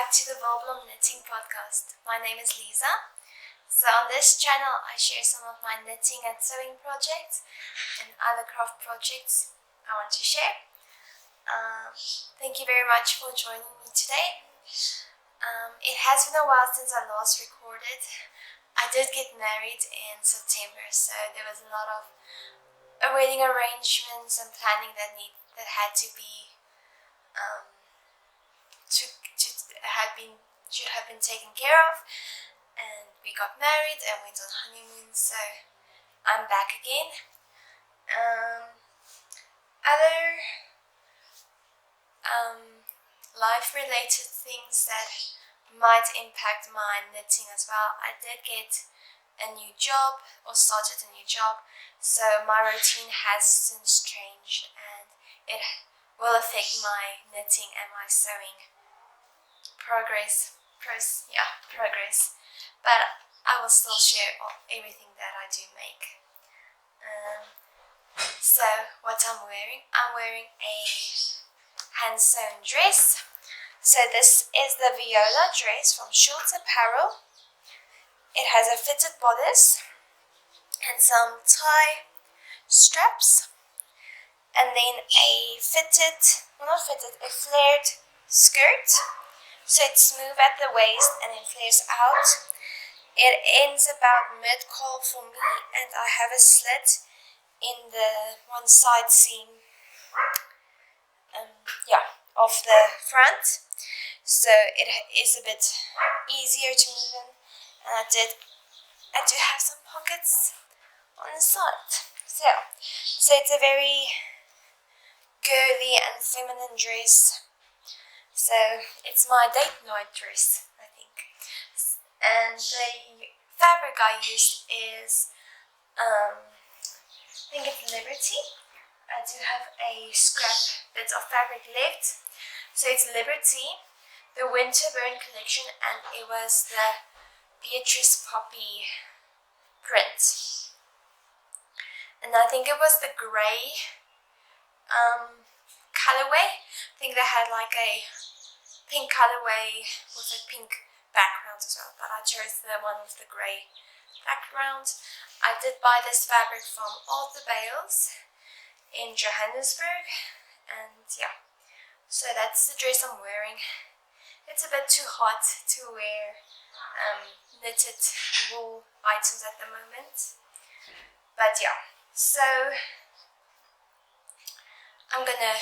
back to the Wolblom Knitting Podcast. My name is Lisa. So on this channel I share some of my knitting and sewing projects and other craft projects I want to share. Thank you very much for joining me today. It has been a while since I last recorded. I did get married in September, so there was a lot of wedding arrangements and planning that had to be should have been taken care of, and we got married and went on honeymoon, so I'm back again. Other life related things that might impact my knitting as well. I did get a new job, or started a new job, so my routine has since changed and it will affect my knitting and my sewing progress, but I will still share everything that I do make. So what I'm wearing a hand sewn dress. So this is the Viola dress from Schultz Apparel. It has a fitted bodice and some tie straps, and then a flared skirt. So it's smooth at the waist and it flares out. It ends about mid-collar for me, and I have a slit in the one side seam of the front, so it is a bit easier to move in, and I do have some pockets on the side. So it's a very girly and feminine dress. So it's my date night dress, I think. And the fabric I used is, I think it's Liberty. I do have a scrap bit of fabric left. So it's Liberty, the Winter Burn collection, and it was the Beatrice Poppy print. And I think it was the grey colorway. I think they had like a pink colorway with a pink background as well, but I chose the one with the grey background. I did buy this fabric from All the Bales in Johannesburg, and yeah, so that's the dress I'm wearing. It's a bit too hot to wear knitted wool items at the moment, but yeah, so I'm gonna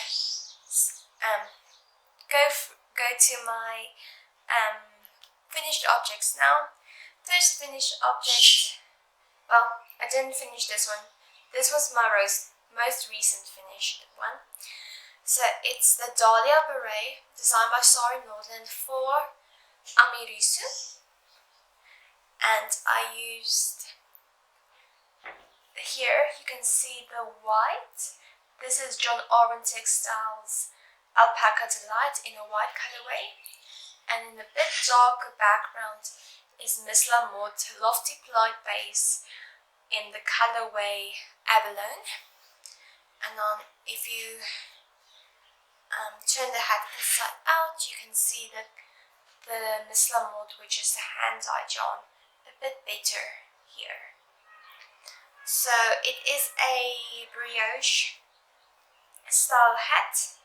go to my finished objects now. First finished object, well, I didn't finish this one. This was my most recent finished one. So it's the Dahlia Beret, designed by Sari Nordland for Amirisu. And I used, here you can see the white. This is John Oren Textiles Alpaca Delight in a white colorway. And in a bit darker background is Miss Lamotte Lofty Plied Base in the colorway Abalone. And if you turn the hat inside out, you can see the Miss Lamotte, which is the hand-dyed yarn, a bit better here. So it is a brioche style hat,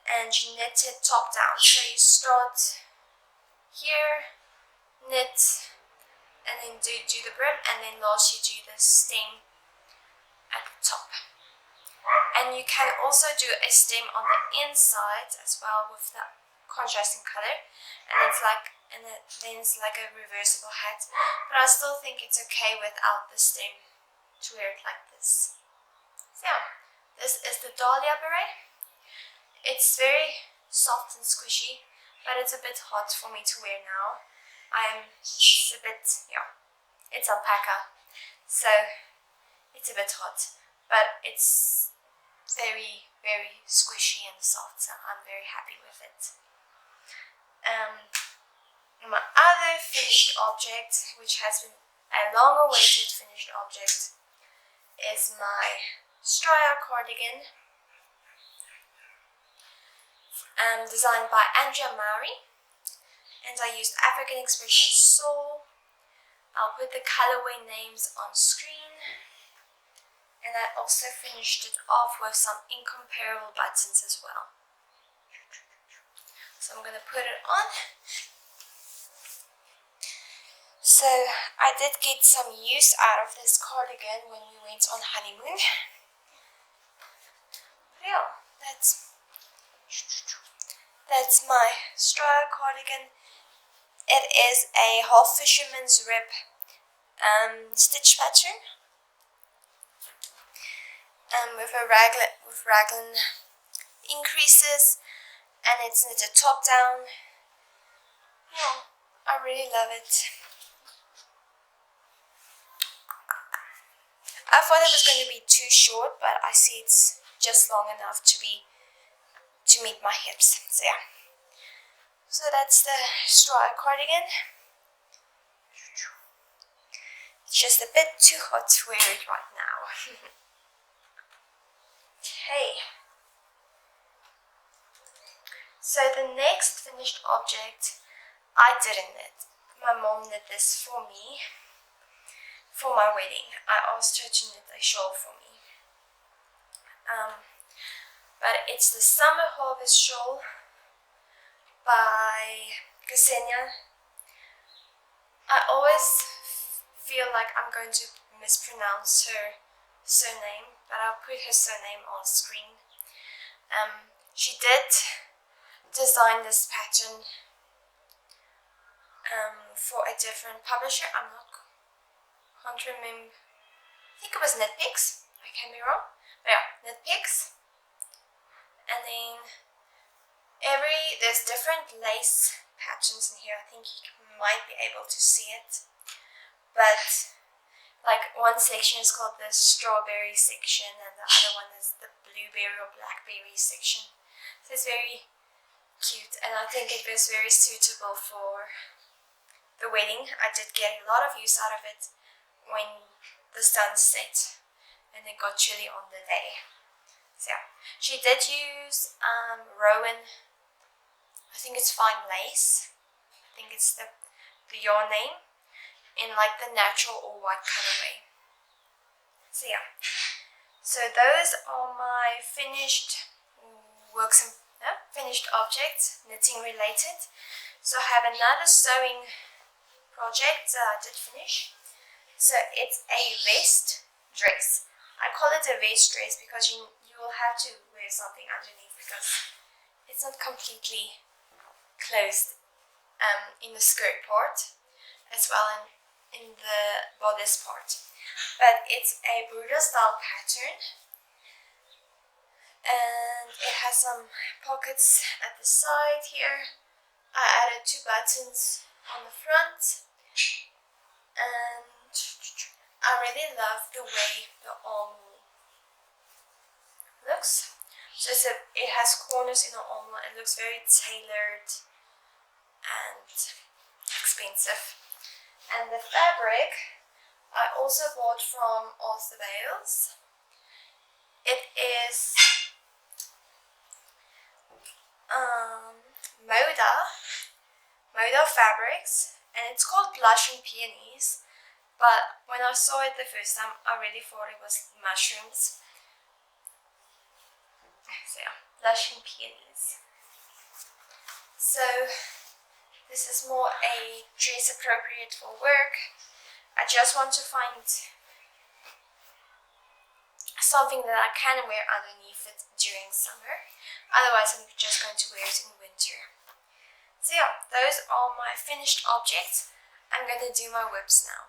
and you knit it top down. So you start here, knit, and then do the brim, and then last you do the stem at the top. And you can also do a stem on the inside as well with the contrasting color, and then it's like a reversible hat. But I still think it's okay without the stem to wear it like this. So this is the Dahlia Beret. It's very soft and squishy, but it's a bit hot for me to wear now. It's alpaca, so it's a bit hot, but it's very, very squishy and soft, so I'm very happy with it. My other finished object, which has been a long-awaited finished object, is my Straya cardigan, designed by Andrea Maury. and I used African Expression Soul. I'll put the colorway names on screen, and I also finished it off with some incomparable buttons as well. So I'm going to put it on. So I did get some use out of this cardigan when we went on honeymoon. Yeah, that's my straw cardigan. It is a half fisherman's rib stitch pattern with raglan increases, and it's knitted top down. Yeah, I really love it. I thought it was going to be too short, but I see it's just long enough to meet my hips. So yeah. So that's the straw cardigan. It's just a bit too hot to wear it right now. Okay. So the next finished object, I didn't knit. My mom knit this for me. For my wedding, I asked her to knit a shawl for me. But it's the Summer Harvest Shawl by Ksenia. I always feel like I'm going to mispronounce her surname, but I'll put her surname on screen. She did design this pattern for a different publisher. I can't remember. I think it was Knitpix. I can be wrong. But yeah, Knitpix. And then there's different lace patterns in here. I think you might be able to see it. But like one section is called the strawberry section, and the other one is the blueberry or blackberry section. So it's very cute, and I think it was very suitable for the wedding. I did get a lot of use out of it when the sun set and it got chilly on the day. So yeah, she did use Rowan, I think it's fine lace, I think it's the yarn name, in like the natural or white colorway. So yeah, so those are my finished finished objects, knitting related. So I have another sewing project that I did finish. So it's a vest dress. I call it a vest dress because you will have to wear something underneath because it's not completely closed in the skirt part as well in the bodice part. But it's a Bruder style pattern, and it has some pockets at the side here. I added 2 buttons on the front, and I really love the way the armhole looks. So it has corners in the armhole. It looks very tailored and expensive. And the fabric I also bought from Arthur Bales. It is Moda Fabrics, and it's called Blush and Peonies. But when I saw it the first time, I really thought it was mushrooms. So yeah, Blush and Peonies. So this is more a dress appropriate for work. I just want to find something that I can wear underneath it during summer. Otherwise, I'm just going to wear it in winter. So yeah, those are my finished objects. I'm going to do my whips now.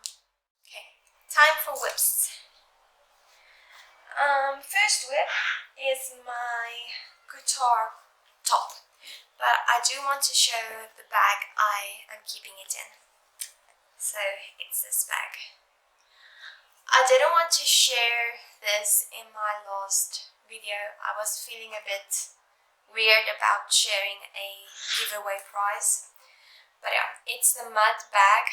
Okay, time for whips. First whip is my guitar top, but I do want to show the bag I am keeping it in. So it's this bag. I didn't want to share this in my last video. I was feeling a bit weird about sharing a giveaway prize. But yeah, it's the mud bag.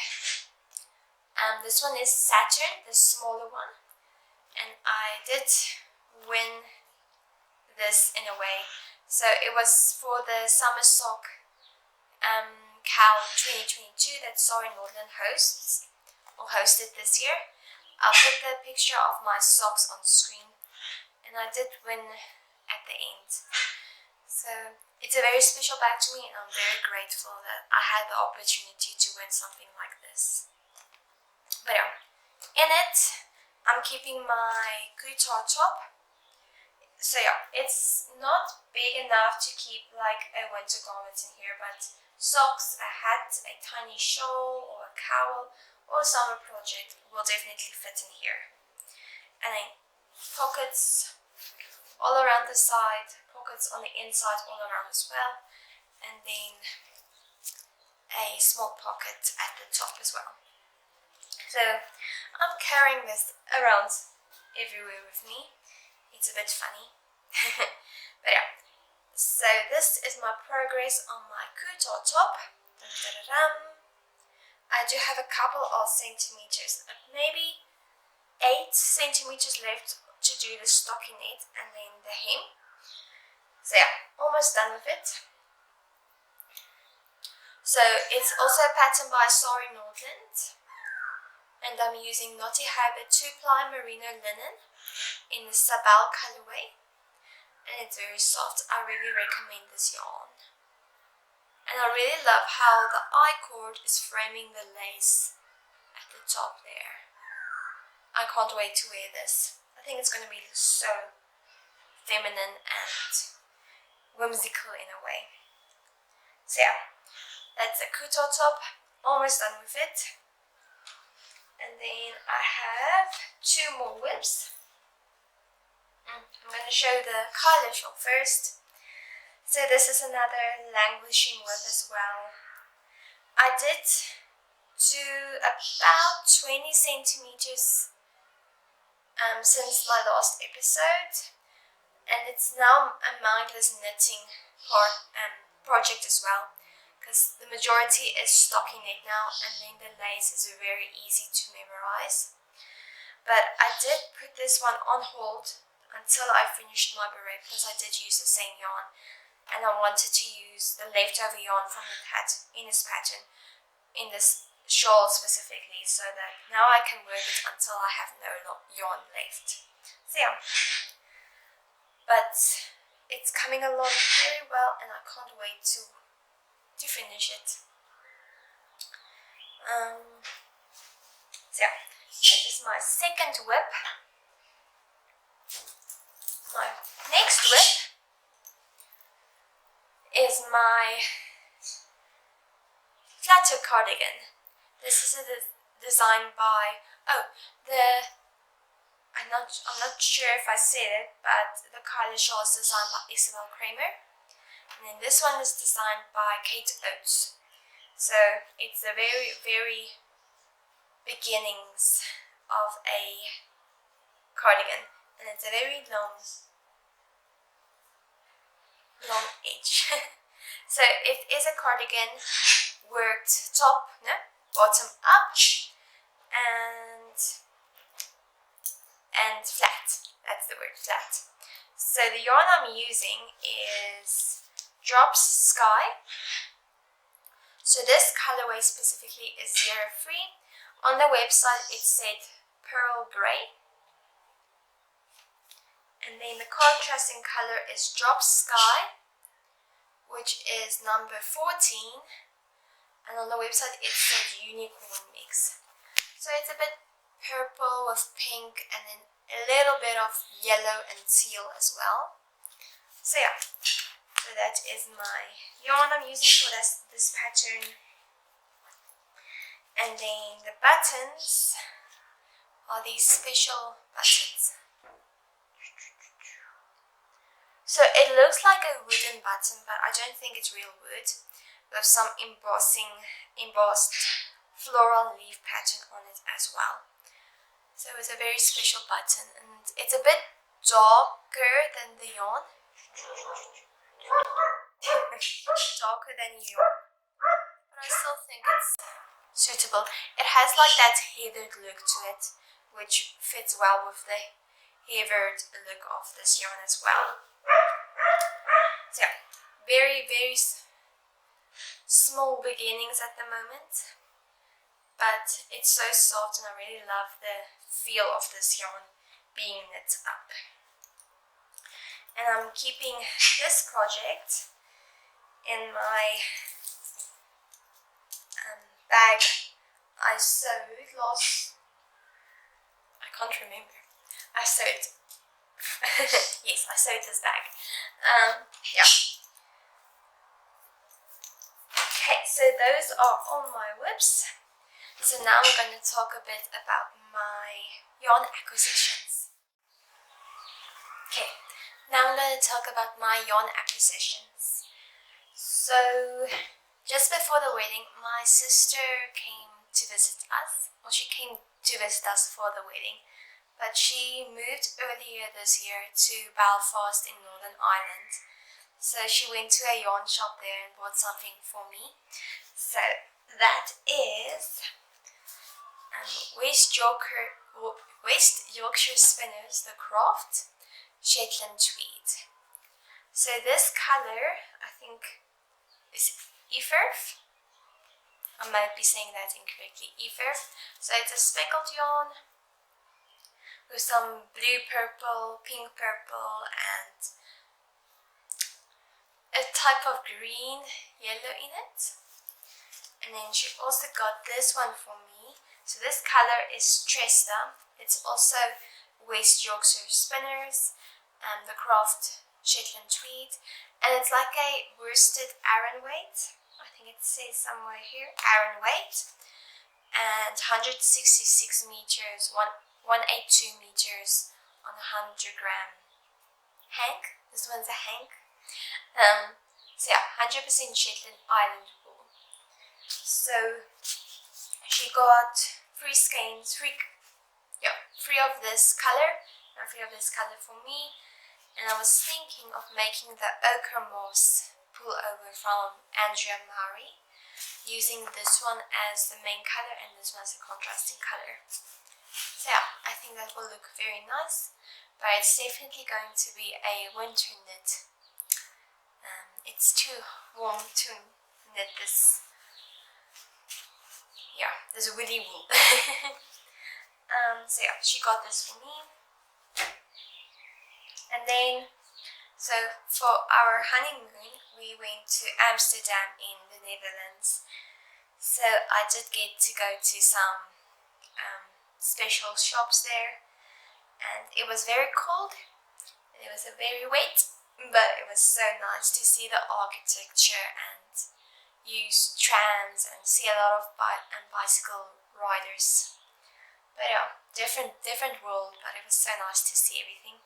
This one is Saturn, the smaller one. And I did win this in a way. So it was for the summer sock Cow 2022 that Sorry Nordland hosted this year. I'll put the picture of my socks on screen, and I did win at the end. So it's a very special bag to me, and I'm very grateful that I had the opportunity to win something like this. But yeah, in it, I'm keeping my couture top. So yeah, it's not big enough to keep like a winter garment in here, but socks, a hat, a tiny shawl or a cowl or a summer project will definitely fit in here. And then pockets all around the side, pockets on the inside all around as well, and then a small pocket at the top as well. So I'm carrying this around everywhere with me. It's a bit funny. But yeah, so this is my progress on my couture top. I do have a couple of centimeters, maybe 8 centimeters left to do the stockinette and then the hem. So yeah, almost done with it. So it's also a pattern by Sorry Nordland, and I'm using Knotty Habit 2-ply merino linen in the Sabal colorway, and it's very soft. I really recommend this yarn. And I really love how the I-cord is framing the lace at the top there. I can't wait to wear this. I think it's going to be so feminine and whimsical in a way. So yeah, that's a couture top, almost done with it. And then I have 2 more whips. I'm going to show the collar shawl first. So this is another languishing whip as well. I did do about 20 centimeters since my last episode, and it's now a mindless knitting project as well, because the majority is stockinette now, and then the lace is very easy to memorize. But I did put this one on hold until I finished my beret, because I did use the same yarn, and I wanted to use the leftover yarn from the hat in this pattern, in this shawl specifically, so that now I can work it until I have no yarn left. So yeah, but it's coming along very well, and I can't wait to finish it. So yeah, that is my second whip. My next whip is my flatter cardigan. This is a design by, I'm not sure if I said it, but the collar shawl is designed by Isabel Kramer, and then this one is designed by Kate Oates. So it's the very, very beginnings of a cardigan, and it's a very long edge. So it is a cardigan worked bottom up and flat. That's the word, flat. So the yarn I'm using is Drops Sky. So this colorway specifically is 03. On the website it said pearl grey. And then the contrasting color is Drops Sky, which is number 14. And on the website it said unicorn mix. So it's a bit purple with pink, and then a little bit of yellow and teal as well. So yeah, so that is my yarn I'm using for this pattern. And then the buttons are these special buttons. So it looks like a wooden button, but I don't think it's real wood, with some embossed floral leaf pattern on it as well. So it's a very special button, and it's a bit darker than the yarn. Darker than yarn, but I still think it's suitable. It has like that heathered look to it, which fits well with the heathered look of this yarn as well. So yeah, very, very small beginnings at the moment, but it's so soft and I really love the feel of this yarn being knit up. And I'm keeping this project in my bag I sewed I can't remember. I sewed. Yes, I sewed this bag. Yeah. Okay, so those are all my whips. So now I'm going to talk a bit about my yarn acquisitions. Okay, now I'm going to talk about my yarn acquisitions. So just before the wedding, my sister came to visit us. Well, she came to visit us for the wedding, but she moved earlier this year to Belfast in Northern Ireland. So she went to a yarn shop there and bought something for me. So that is West Yorkshire Spinners, the Craft Shetland Tweed. So this color, I think, is Ephirth. I might be saying that incorrectly. Ephirth. So it's a speckled yarn with some blue purple, pink purple, and a type of green yellow in it. And then she also got this one for me. So this color is Tresta. It's also West Yorkshire Spinners and the Craft Shetland Tweed. And it's like a worsted Aran weight. I think it says somewhere here, Aran weight. And 166 meters, 182 meters on a 100 gram hank. This one's a hank. So yeah, 100% Shetland Island wool. So she got three skeins, three of this color, and three of this color for me. And I was thinking of making the ochre moss pullover from Andrea Mowry, using this one as the main color and this one as a contrasting color. So yeah, I think that will look very nice, but it's definitely going to be a winter knit. It's too warm to knit this, this woolly wool. So yeah, she got this for me. And then, so for our honeymoon, we went to Amsterdam in the Netherlands. So I did get to go to some special shops there, and it was very cold, and it was very wet, but it was so nice to see the architecture and use trams and see a lot of bicycle riders. But yeah, different world, but it was so nice to see everything.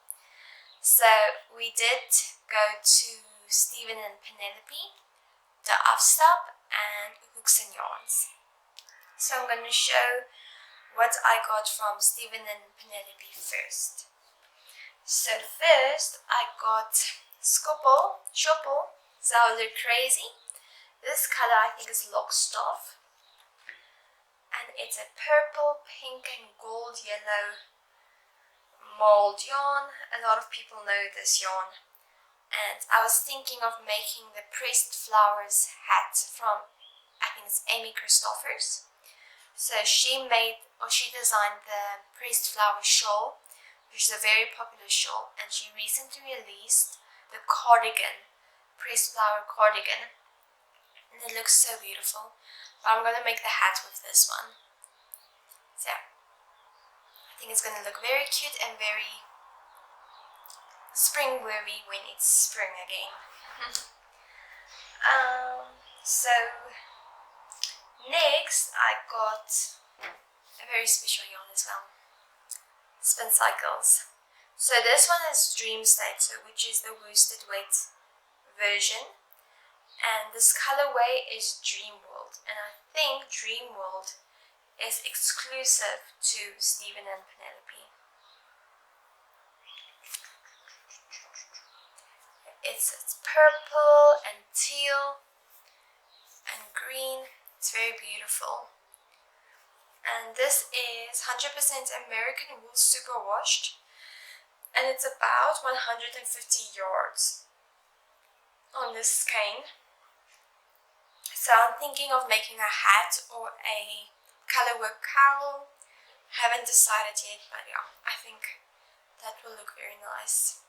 So we did go to Stephen and Penelope, the Afstap, and Hooks and Yarns. So I'm going to show what I got from Stephen and Penelope first. So first I got Schoppel, Zouder Crazy. This color I think is Lockstaff. And it's a purple, pink and gold yellow mold yarn. A lot of people know this yarn. And I was thinking of making the pressed flowers hat from, I think it's Amy Christoffers. So she designed the pressed flower shawl, which is a very popular shawl, and she recently released the cardigan, pressed flower cardigan, and it looks so beautiful. But I'm going to make the hat with this one. So I think it's going to look very cute and very spring worthy when it's spring again. So next I got a very special yarn as well, Spin Cycles. So this one is Dream State, which is the worsted weight version, and this colorway is Dream World, and I think Dream World is exclusive to Stephen and Penelope. It's purple and teal and green. It's very beautiful. And this is 100% American wool superwashed, and it's about 150 yards on this skein. So I'm thinking of making a hat or a colorwork cowl. Haven't decided yet, but yeah, I think that will look very nice.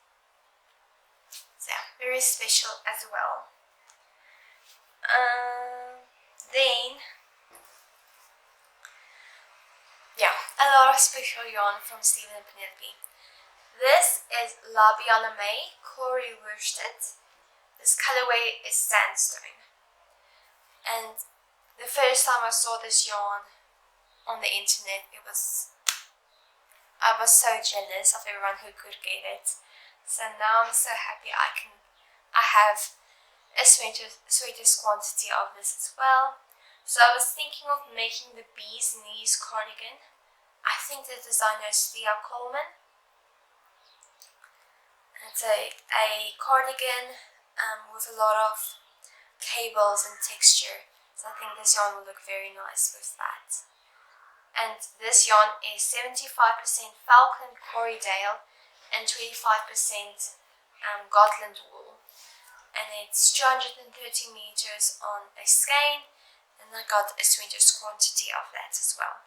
So yeah, very special as well. Then, yeah, a lot of special yarn from Stephen and Penelope. This is La Biana May Corey Worsted. This colorway is sandstone. And the first time I saw this yarn on the internet, I was so jealous of everyone who could get it. So now I'm so happy I have a sweetest quantity of this as well. So I was thinking of making the bees knees cardigan. I think the designer is Thea Coleman. It's a cardigan with a lot of cables and texture. So I think this yarn will look very nice with that. And this yarn is 75% Falkland Corriedale and 25% Gotland wool. And it's 230 meters on a skein, and I got a sweetest quantity of that as well.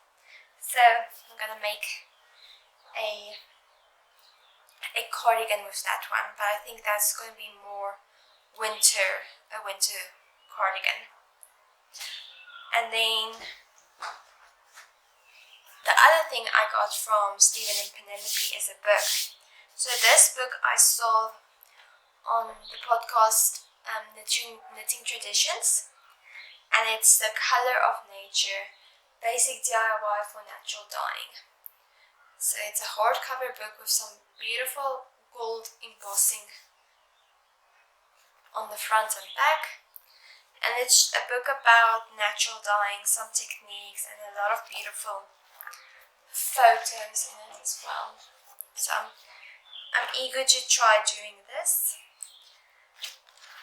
So I'm gonna make a cardigan with that one, but I think that's going to be more a winter cardigan. And then the other thing I got from Stephen and Penelope is a book. So this book I saw on the podcast Knitting Traditions, and it's The Color of Nature, Basic DIY for Natural Dyeing. So it's a hardcover book with some beautiful gold embossing on the front and back. And it's a book about natural dyeing, some techniques, and a lot of beautiful photos in it as well. So I'm eager to try doing this.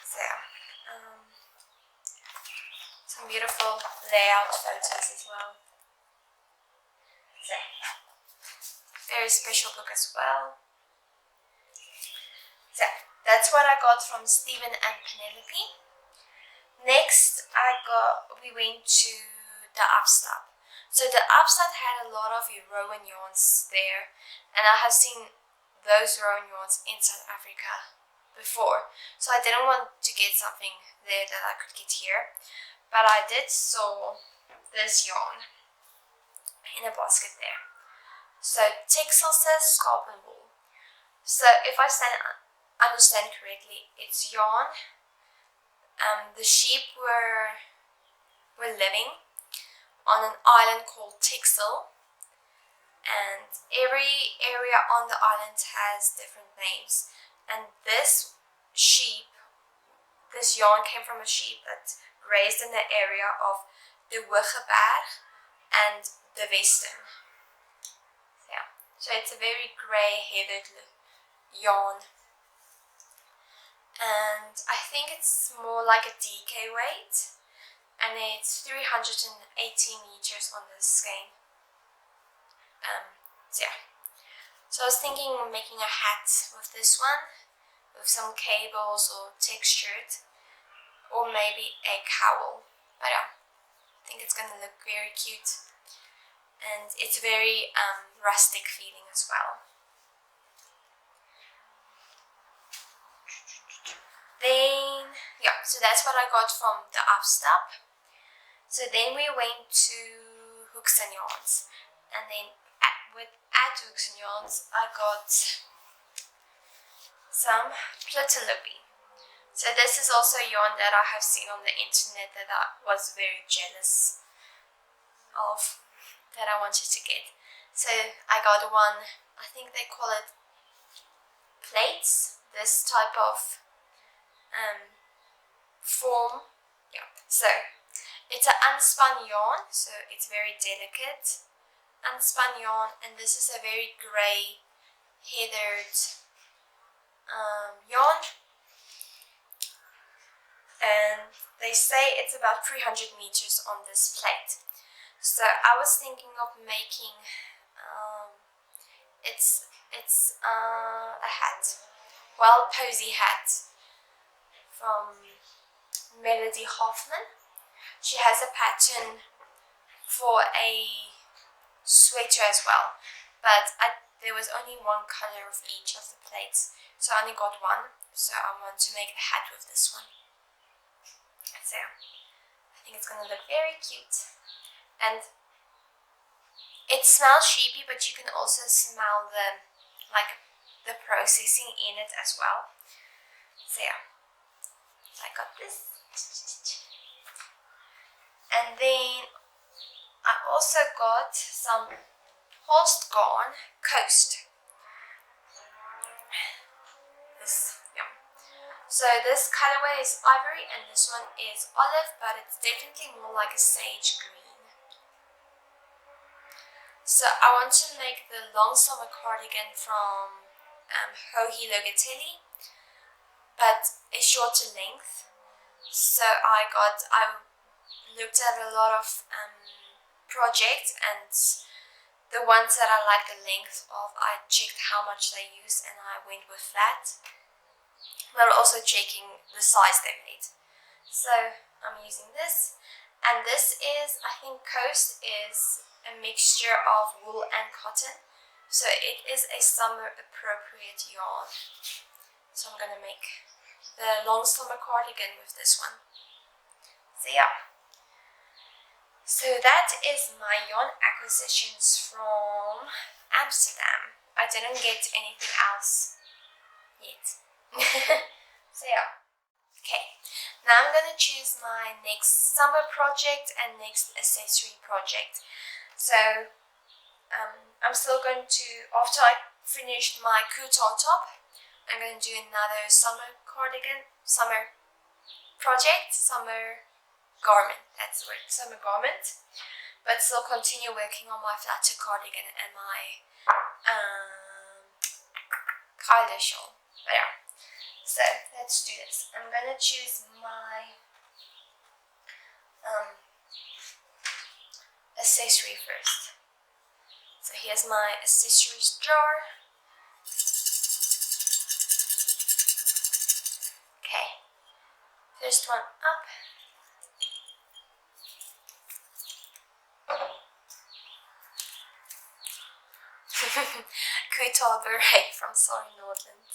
So some beautiful layout photos as well. So very special book as well. So that's what I got from Stephen and Penelope. Next we went to the Amsterdam. So the Amsterdam had a lot of Rowan yarns there, and I have seen those Rowan yarns in South Africa before. So I didn't want to get something there that I could get here, but I did saw this yarn in a basket there. So Texel says scarp and wool. So if I understand correctly, it's yarn. The sheep were living on an island called Texel, and every area on the island has different names. And this yarn came from a sheep that grazed in the area of the Hogeberg and the Western. So it's a very grey headed yarn, and I think it's more like a DK weight, and it's 380 meters on this skein. So I was thinking of making a hat with this one, with some cables or textured, or maybe a cowl. But yeah, I think it's gonna look very cute. And it's very rustic feeling as well. Then, yeah, so that's what I got from the Amsterdam. So then we went to Hooks and Yarns. And then at Hooks and Yarns, I got some Tulip. So this is also a yarn that I have seen on the internet that I was very jealous of, that I wanted to get. So I got one, I think they call it plates, this type of form. Yeah, so it's an unspun yarn, so it's very delicate unspun yarn, and this is a very grey heathered yarn, and they say it's about 300 meters on this plate. So I was thinking of making it's a hat, posy hat from Melody Hoffman. she has a pattern for a sweater as well, but there was only one color of each of the plates, so I only got one, so I want to make the hat with this one. So I think it's gonna look very cute, and it smells sheepy, but you can also smell the processing in it as well. So yeah, so I got this, and then I also got some Holst Garn Coast. So this colorway is ivory and this one is olive, but it's definitely more like a sage green. So I want to make the long summer cardigan from Hohi Logatelli, but a shorter length. So I looked at a lot of projects, and the ones that I like the length of, I checked how much they use and I went with that. But also checking the size they made. So I'm using this, and this is, I think Coast is a mixture of wool and cotton, so it is a summer appropriate yarn. So I'm gonna make the long summer cardigan with this one. So yeah, so that is my yarn acquisitions from Amsterdam. I didn't get anything else yet. So yeah, okay, now I'm gonna choose my next summer project and next accessory project. So I'm still going to, after I finished my couture top, I'm going to do another summer cardigan, summer project, summer garment, that's the word, summer garment, but still continue working on my flatter cardigan and my collar shawl. But yeah, so let's do this. I'm gonna choose my accessory first. So here's my accessories drawer. Okay, first one up. Couture beret from Sorry Nordland.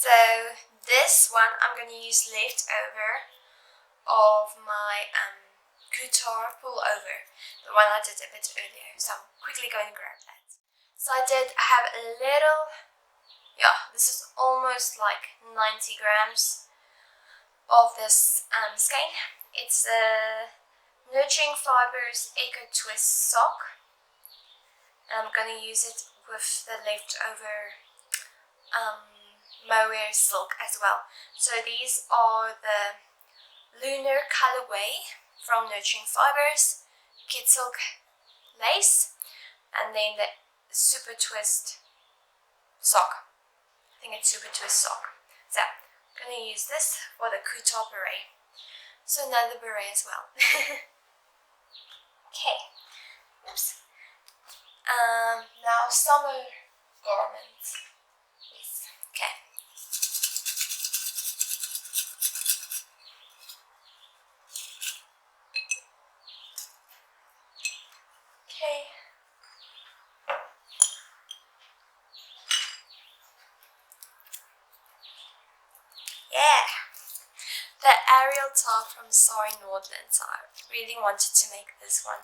So this one I'm going to use leftover of my couture pullover, the one I did a bit earlier. So I'm quickly going to grab that. So I have a little, this is almost like 90 grams of this skein. It's a Nurturing Fibers Eco Twist sock. I'm going to use it with the leftover mohair silk as well. So these are the Lunar colorway from Nurturing Fibers, Kid Silk lace, and then the Super Twist sock. I think it's Super Twist sock. So I'm going to use this for the couture beret. So another beret as well. Okay. Oops. Now summer garments. Yes. Okay. Okay. Yeah. The aerial top from Sorry Nordland. So I really wanted to make this one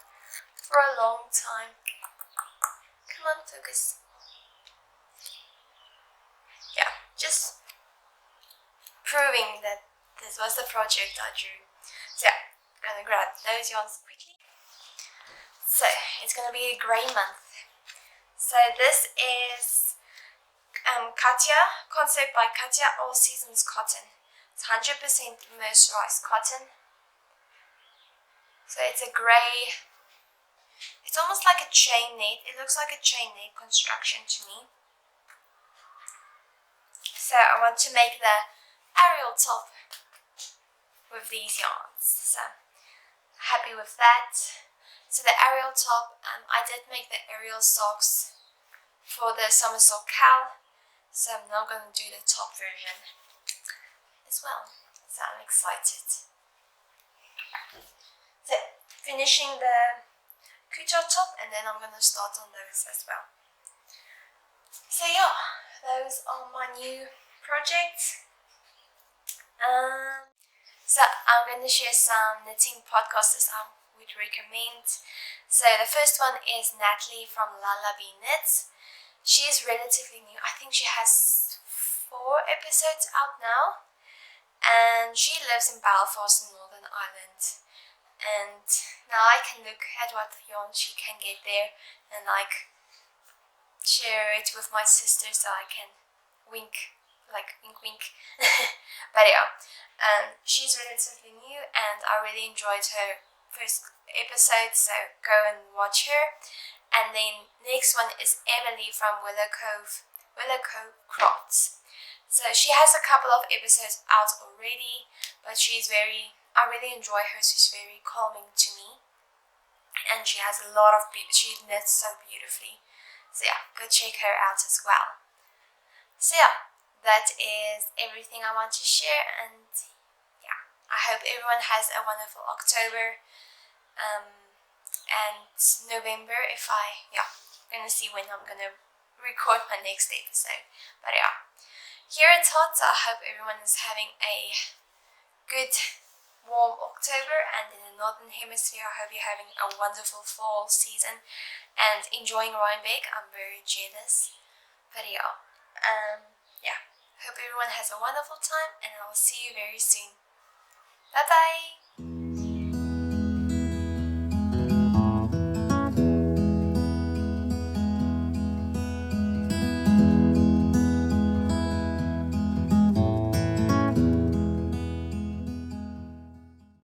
for a long time. Come on, focus. Yeah, just proving that this was the project I drew. So yeah, I'm gonna grab those yarns quickly. So it's gonna be a grey month. So this is Katya, concept by Katya, All Seasons Cotton. It's 100% mercerized cotton. So it's a grey, it's almost like a chain knit. It looks like a chain knit construction to me. So I want to make the aerial top with these yarns. So happy with that. So the aerial top, I did make the aerial socks for the somersault cowl. So I'm now going to do the top version as well. So I'm excited. So finishing the couture top, and then I'm going to start on those as well. So yeah, those are my new projects. So I'm going to share some knitting podcasts as I would recommend. So the first one is Natalie from Lullaby Knits. She is relatively new. I think she has 4 episodes out now, and she lives in Belfast in Northern Ireland. And now I can look at what yarn she can get there and like share it with my sister, so I can wink wink. But yeah, she's relatively new and I really enjoyed her first episode, so go and watch her. And then next one is Emily from Willow Cove Crafts. So she has a couple of episodes out already, but I really enjoy her. She's very calming to me, and she has a lot of she knits so beautifully. So yeah, go check her out as well. So yeah, that is everything I want to share, and yeah, I hope everyone has a wonderful October and November. I'm gonna see when I'm gonna record my next episode. But yeah, here it's hot, so I hope everyone is having a good warm October, and in the Northern Hemisphere I hope you're having a wonderful fall season and enjoying Rhinebeck. I'm very jealous. But yeah, hope everyone has a wonderful time, and I'll see you very soon. Bye bye.